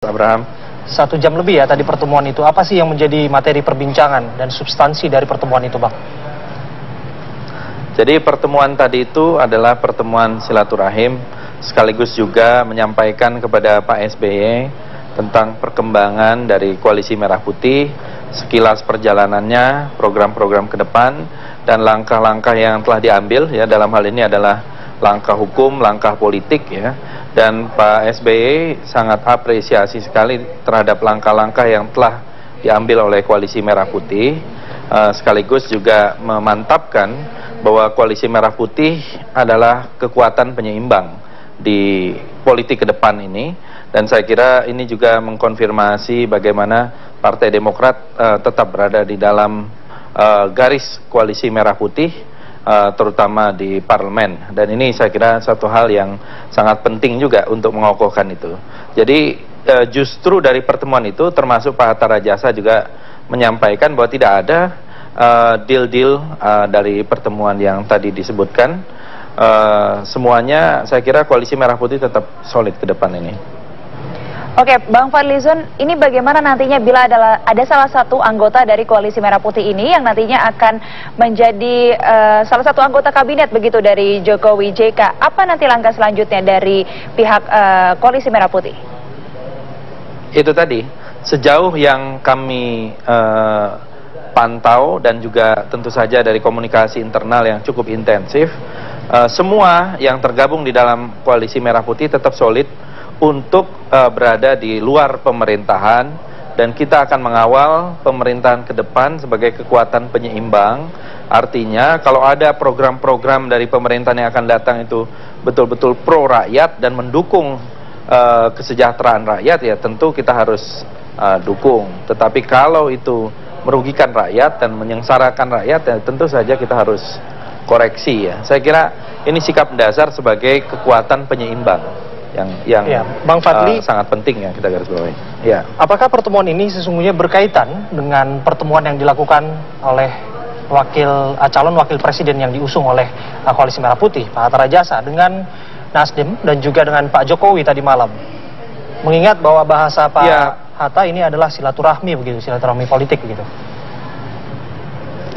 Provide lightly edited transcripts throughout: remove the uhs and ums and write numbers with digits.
Abraham. 1 jam lebih ya tadi pertemuan itu. Apa sih yang menjadi materi perbincangan dan substansi dari pertemuan itu, Bang? Jadi pertemuan tadi itu adalah pertemuan silaturahim, sekaligus juga menyampaikan kepada Pak SBY tentang perkembangan dari Koalisi Merah Putih, sekilas perjalanannya, program-program ke depan, dan langkah-langkah yang telah diambil, ya, dalam hal ini adalah langkah hukum, langkah politik, ya. Dan Pak SBY sangat apresiasi sekali terhadap langkah-langkah yang telah diambil oleh Koalisi Merah Putih, sekaligus juga memantapkan bahwa Koalisi Merah Putih adalah kekuatan penyeimbang di politik ke depan ini. Dan saya kira ini juga mengkonfirmasi bagaimana Partai Demokrat tetap berada di dalam garis Koalisi Merah Putih, terutama di parlemen. Dan ini saya kira satu hal yang sangat penting juga untuk mengokohkan itu. Jadi justru dari pertemuan itu, termasuk Pak Hatta Rajasa juga menyampaikan bahwa tidak ada deal-deal dari pertemuan yang tadi disebutkan. Semuanya saya kira Koalisi Merah Putih tetap solid ke depan ini. Oke, Bang Fadlizon, ini bagaimana nantinya bila ada salah satu anggota dari Koalisi Merah Putih ini yang nantinya akan menjadi salah satu anggota kabinet begitu dari Jokowi JK? Apa nanti langkah selanjutnya dari pihak Koalisi Merah Putih? Itu tadi, sejauh yang kami pantau dan juga tentu saja dari komunikasi internal yang cukup intensif, semua yang tergabung di dalam Koalisi Merah Putih tetap solid untuk berada di luar pemerintahan, dan kita akan mengawal pemerintahan ke depan sebagai kekuatan penyeimbang. Artinya kalau ada program-program dari pemerintahan yang akan datang itu betul-betul pro rakyat dan mendukung kesejahteraan rakyat, ya tentu kita harus dukung. Tetapi kalau itu merugikan rakyat dan menyengsarakan rakyat, ya tentu saja kita harus koreksi, ya. Saya kira ini sikap dasar sebagai kekuatan penyeimbang yang ya, Bang Fadli, sangat penting ya kita garis bawahi. Ya. Apakah pertemuan ini sesungguhnya berkaitan dengan pertemuan yang dilakukan oleh calon wakil presiden yang diusung oleh Koalisi Merah Putih, Pak Hatta Rajasa, dengan Nasdem dan juga dengan Pak Jokowi tadi malam? Mengingat bahwa bahasa Pak Hatta ini adalah silaturahmi begitu, silaturahmi politik begitu.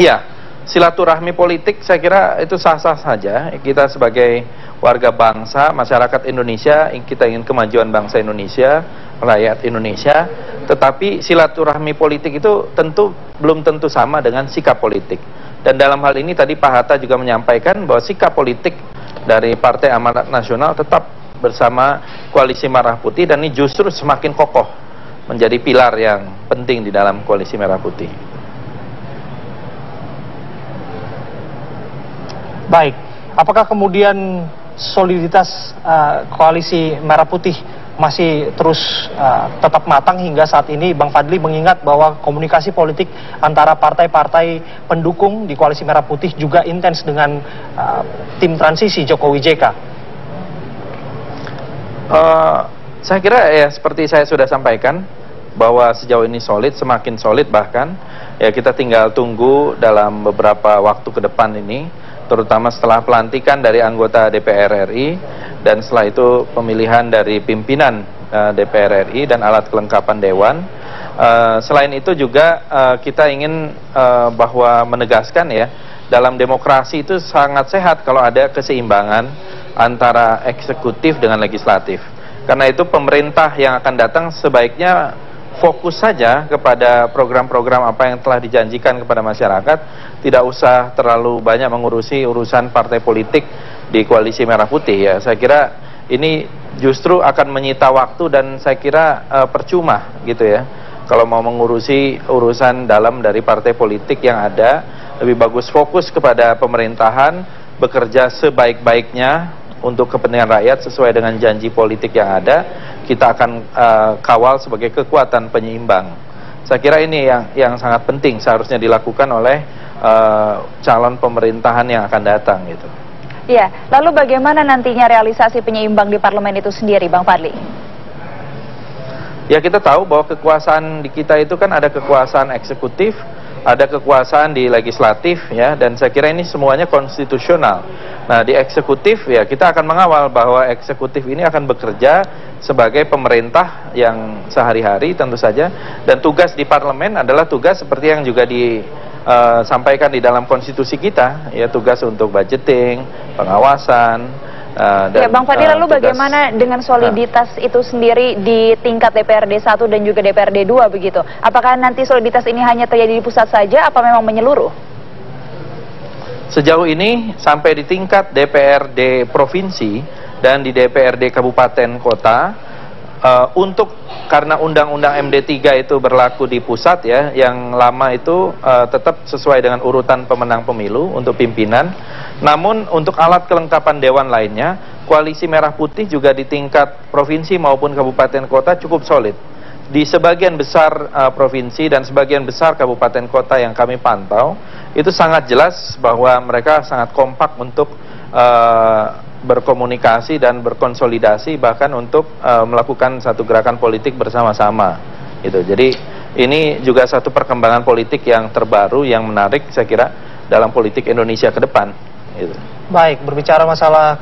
Iya, silaturahmi politik saya kira itu sah-sah saja. Kita sebagai warga bangsa, masyarakat Indonesia, kita ingin kemajuan bangsa Indonesia, rakyat Indonesia. Tetapi silaturahmi politik itu belum tentu sama dengan sikap politik. Dan dalam hal ini tadi Pak Hatta juga menyampaikan bahwa sikap politik dari Partai Amanat Nasional tetap bersama Koalisi Merah Putih, dan ini justru semakin kokoh menjadi pilar yang penting di dalam Koalisi Merah Putih. Baik, apakah kemudian soliditas Koalisi Merah Putih masih terus tetap matang hingga saat ini, Bang Fadli, mengingat bahwa komunikasi politik antara partai-partai pendukung di Koalisi Merah Putih juga intens dengan tim transisi Jokowi JK? Saya kira ya seperti saya sudah sampaikan bahwa sejauh ini solid, semakin solid bahkan. Ya kita tinggal tunggu dalam beberapa waktu ke depan ini, terutama setelah pelantikan dari anggota DPR RI, dan setelah itu pemilihan dari pimpinan DPR RI dan alat kelengkapan Dewan. Selain itu juga kita ingin bahwa menegaskan ya, dalam demokrasi itu sangat sehat kalau ada keseimbangan antara eksekutif dengan legislatif. Karena itu pemerintah yang akan datang sebaiknya fokus saja kepada program-program apa yang telah dijanjikan kepada masyarakat, tidak usah terlalu banyak mengurusi urusan partai politik di Koalisi Merah Putih, ya. Saya kira ini justru akan menyita waktu, dan saya kira percuma gitu ya kalau mau mengurusi urusan dalam dari partai politik yang ada. Lebih bagus fokus kepada pemerintahan, bekerja sebaik-baiknya untuk kepentingan rakyat sesuai dengan janji politik yang ada. Kita akan kawal sebagai kekuatan penyeimbang. Saya kira ini yang sangat penting seharusnya dilakukan oleh calon pemerintahan yang akan datang gitu. Iya, lalu bagaimana nantinya realisasi penyeimbang di parlemen itu sendiri, Bang Fadli? Ya kita tahu bahwa kekuasaan di kita itu kan ada kekuasaan eksekutif, ada kekuasaan di legislatif ya, dan saya kira ini semuanya konstitusional. Nah, di eksekutif ya kita akan mengawal bahwa eksekutif ini akan bekerja sebagai pemerintah yang sehari-hari tentu saja, dan tugas di parlemen adalah tugas seperti yang juga disampaikan di dalam konstitusi kita, ya, tugas untuk budgeting, pengawasan. Ya, Bang Fadli, lalu bagaimana dengan soliditas itu sendiri di tingkat DPRD 1 dan juga DPRD 2 begitu? Apakah nanti soliditas ini hanya terjadi di pusat saja, apa memang menyeluruh? Sejauh ini sampai di tingkat DPRD provinsi dan di DPRD kabupaten kota, karena undang-undang MD3 itu berlaku di pusat ya, yang lama itu tetap sesuai dengan urutan pemenang pemilu untuk pimpinan. Namun untuk alat kelengkapan dewan lainnya, Koalisi Merah Putih juga di tingkat provinsi maupun kabupaten kota cukup solid. Di sebagian besar provinsi dan sebagian besar kabupaten kota yang kami pantau, itu sangat jelas bahwa mereka sangat kompak untuk berkomunikasi dan berkonsolidasi, bahkan untuk melakukan satu gerakan politik bersama-sama. Gitu. Jadi ini juga satu perkembangan politik yang terbaru, yang menarik saya kira dalam politik Indonesia ke depan. Gitu. Baik, berbicara masalah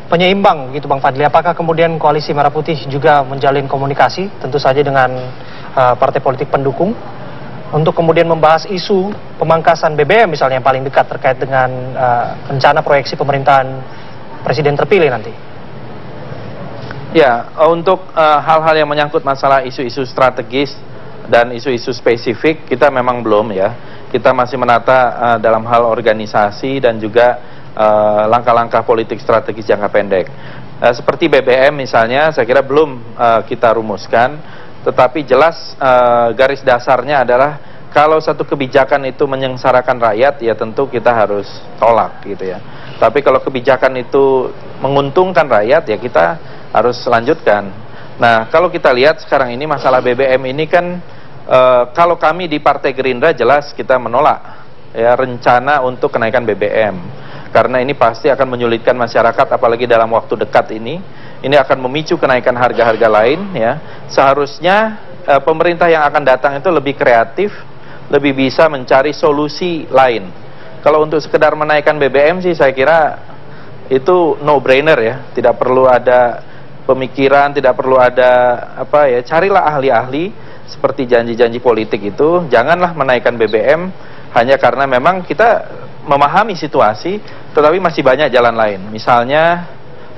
penyeimbang gitu Bang Fadli, apakah kemudian Koalisi Merah Putih juga menjalin komunikasi tentu saja dengan partai politik pendukung untuk kemudian membahas isu pemangkasan BBM misalnya yang paling dekat terkait dengan rencana proyeksi pemerintahan presiden terpilih nanti? Ya, untuk hal-hal yang menyangkut masalah isu-isu strategis dan isu-isu spesifik kita memang belum ya. Kita masih menata dalam hal organisasi dan juga langkah-langkah politik strategis jangka pendek. Seperti BBM misalnya, saya kira belum kita rumuskan, tetapi jelas garis dasarnya adalah kalau satu kebijakan itu menyengsarakan rakyat, ya tentu kita harus tolak gitu ya. Tapi kalau kebijakan itu menguntungkan rakyat, ya kita harus lanjutkan. Nah, kalau kita lihat sekarang ini masalah BBM ini kan, kalau kami di Partai Gerindra jelas kita menolak ya rencana untuk kenaikan BBM, karena ini pasti akan menyulitkan masyarakat, apalagi dalam waktu dekat ini akan memicu kenaikan harga-harga lain ya. Seharusnya pemerintah yang akan datang itu lebih kreatif, lebih bisa mencari solusi lain. Kalau untuk sekedar menaikkan BBM sih saya kira itu no brainer ya, tidak perlu ada pemikiran, tidak perlu ada apa ya, carilah ahli-ahli. Seperti janji-janji politik itu, janganlah menaikkan BBM hanya karena memang kita memahami situasi, tetapi masih banyak jalan lain. Misalnya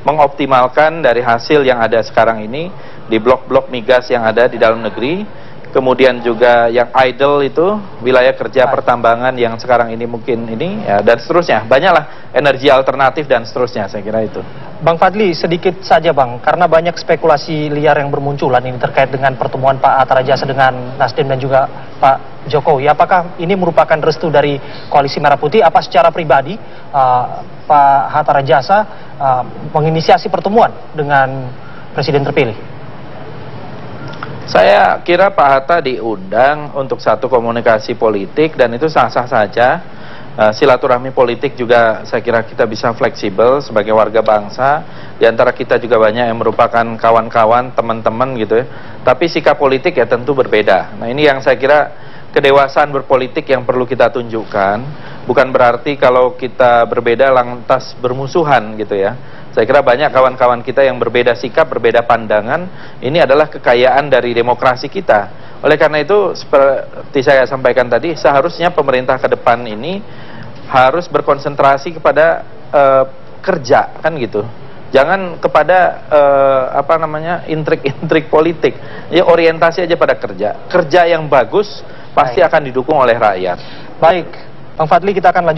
mengoptimalkan dari hasil yang ada sekarang ini di blok-blok migas yang ada di dalam negeri, kemudian juga yang idle itu wilayah kerja pertambangan yang sekarang ini mungkin ini ya, dan seterusnya, banyaklah energi alternatif dan seterusnya, saya kira itu. Bang Fadli, sedikit saja Bang, karena banyak spekulasi liar yang bermunculan ini terkait dengan pertemuan Pak Hatta Rajasa dengan Nasdem dan juga Pak Jokowi. Apakah ini merupakan restu dari Koalisi Merah Putih? Apa secara pribadi Pak Hatta Rajasa menginisiasi pertemuan dengan Presiden terpilih? Saya kira Pak Hatta diundang untuk satu komunikasi politik dan itu sah-sah saja. Silaturahmi politik juga saya kira kita bisa fleksibel sebagai warga bangsa. Di antara kita juga banyak yang merupakan kawan-kawan, teman-teman gitu ya. Tapi sikap politik ya tentu berbeda. Nah, ini yang saya kira kedewasaan berpolitik yang perlu kita tunjukkan. Bukan berarti kalau kita berbeda lantas bermusuhan gitu ya. Saya kira banyak kawan-kawan kita yang berbeda sikap, berbeda pandangan. Ini adalah kekayaan dari demokrasi kita. Oleh karena itu, seperti saya sampaikan tadi, seharusnya pemerintah ke depan ini harus berkonsentrasi kepada kerja, kan gitu. Jangan kepada intrik-intrik politik. Ya orientasi aja pada kerja. Kerja yang bagus pasti akan didukung oleh rakyat. Baik, Bang Fadli, kita akan lanjut.